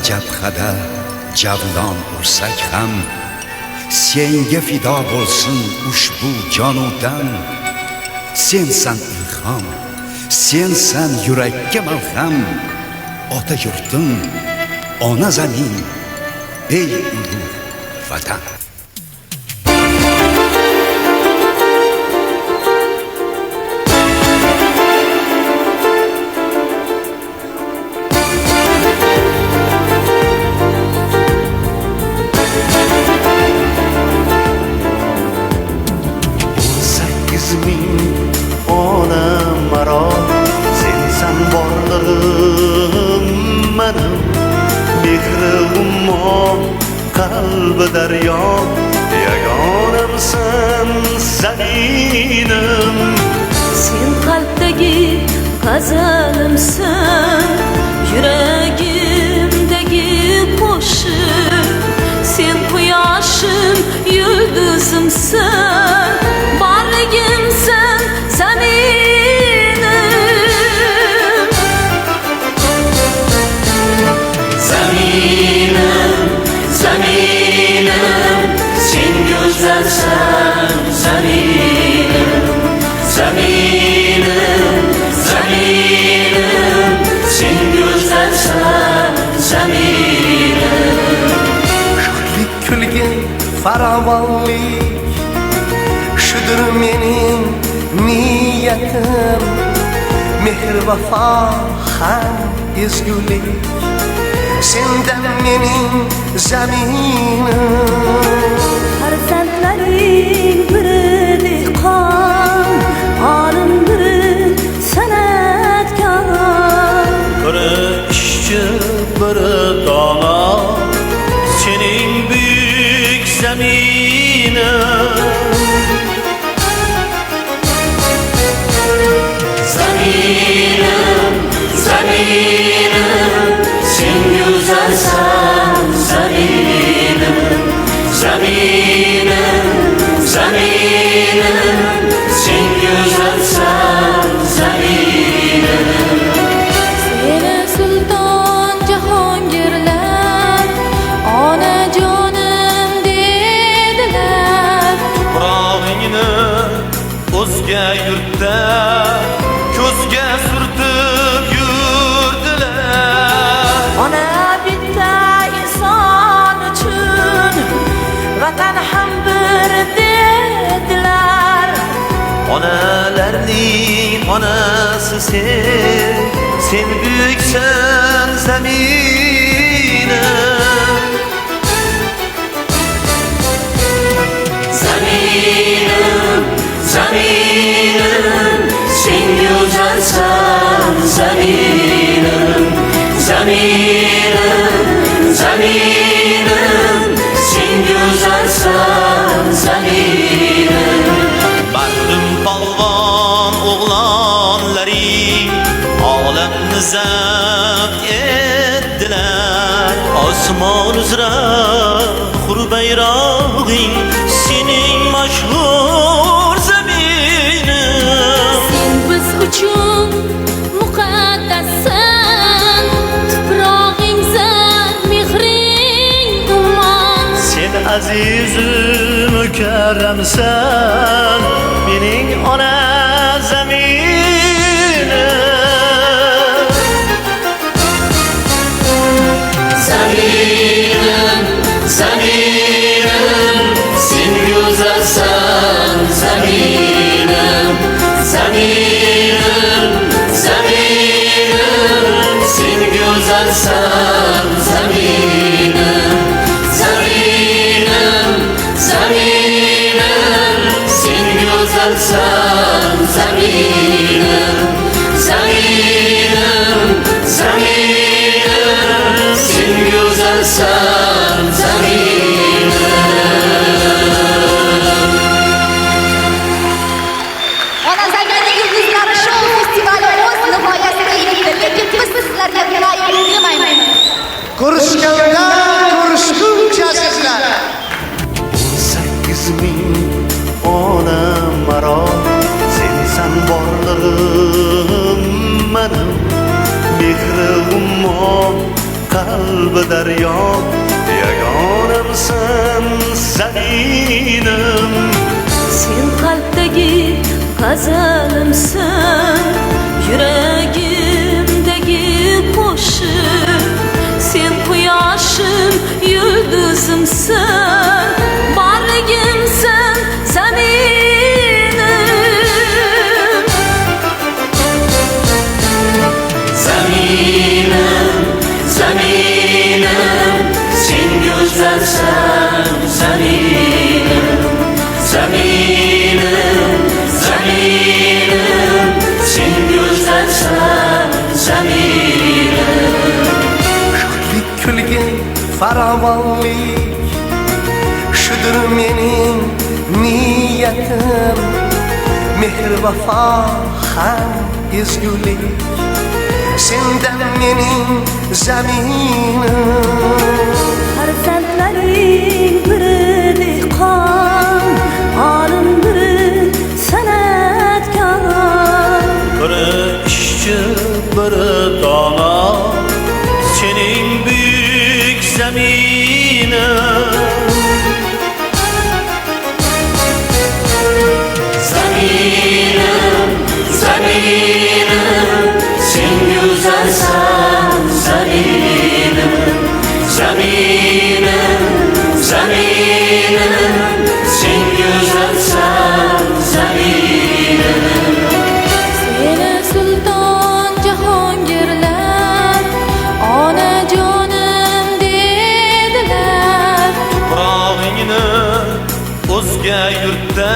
jabhada javlon ursak ham senga fido bo'lsin ushbu jonudan. Sensan ilhom, sensan yurakka malham, ota yurtim, ona zamin, ey ulug' vatan. Qalbi daryo, yagonamsan zaminim. Sen qalbdagi g'azalimsan, yuragimdagi qo'shiq. Sen quyoshim, yulduzimsan, borligimsan zaminim. Zaminim, zaminim, sen go'zalsan zaminim. Zaminim, zaminim, sen go'zalsan zaminim. Sho'rlik kulgi farovonlik, shudir mening niyatim. Mehr vafo ham ezgulik, sendan mening zaminim. Farzandlaring biri dehqon, olim biri san'atkor. Biri ishchi, biri dono, sening buyuk zaminim. Zaminim, zaminim, sen go'zalsan zaminim. Zaminim, zaminim, sen go'zalsan zaminim. Seni sulton jahongirlar, onajonim dedilar. Tuprog'ingni o'zga yurtda ko'zga surtib yurdilar. Ona bitta inson uchun vatan ham bir dedilar. Onalarning onasi sen buyuksan zaminim. Zaminim, zaminim, sen go'zalsan zaminim. Zaminim, zaminim, sen go'zalsan zaminim. Baxtim polvon o'g'lonlaring olamni zabt etdilar. Osmon uzra hur bayrog'ing sening mashhur zaminim. Sen biz uchun muqaddassan, tuprog'ing zar, mehring umon. Sen azizu mukarramsan, mening ona zaminim. Zaminim, zaminim, sen go'zalsan zaminim. Zaminim, zaminim, sen go'zalsan zaminim. Zaminim, zaminim, sen go'zalsan zaminim. Zaminim, zaminim, sen go'zalsan zaminim. Ona Zagani yulduzlari shou festivali o'z nihoyasiga yetdi, lekin biz sizlarga muloyim qilmaymiz. Ko'rishganda ko'rishguncha sizlar. 18 ming ona maro, sensan borlig'im daryo, yagonamsan zaminim. Sen qalbdagi g'azalimsan, yuragimdagi qo'shiq. Sen quyoshim, yulduzimsan, borligimsan zaminim. Zaminim, zaminim, sen go'zalsan zaminim. Zaminim, zaminim, sen go'zalsan zaminim. Sho'rlik kulgi farovonlik, shudir mening niyatim. Mehr vafo ham ezgulik, sendan mening zaminim. Farzandlaring biri dehqon, olim biri san'atkor. Biri ishchi, biri dono, sening buyuk zaminim. Zaminim, zaminim, sen go'zalsan zaminim. Zaminim, zaminim, sen go'zalsan zaminim. Seni sulton jahongirlar, onajonim dedilar. Tuprog'ingni o'zga yurtda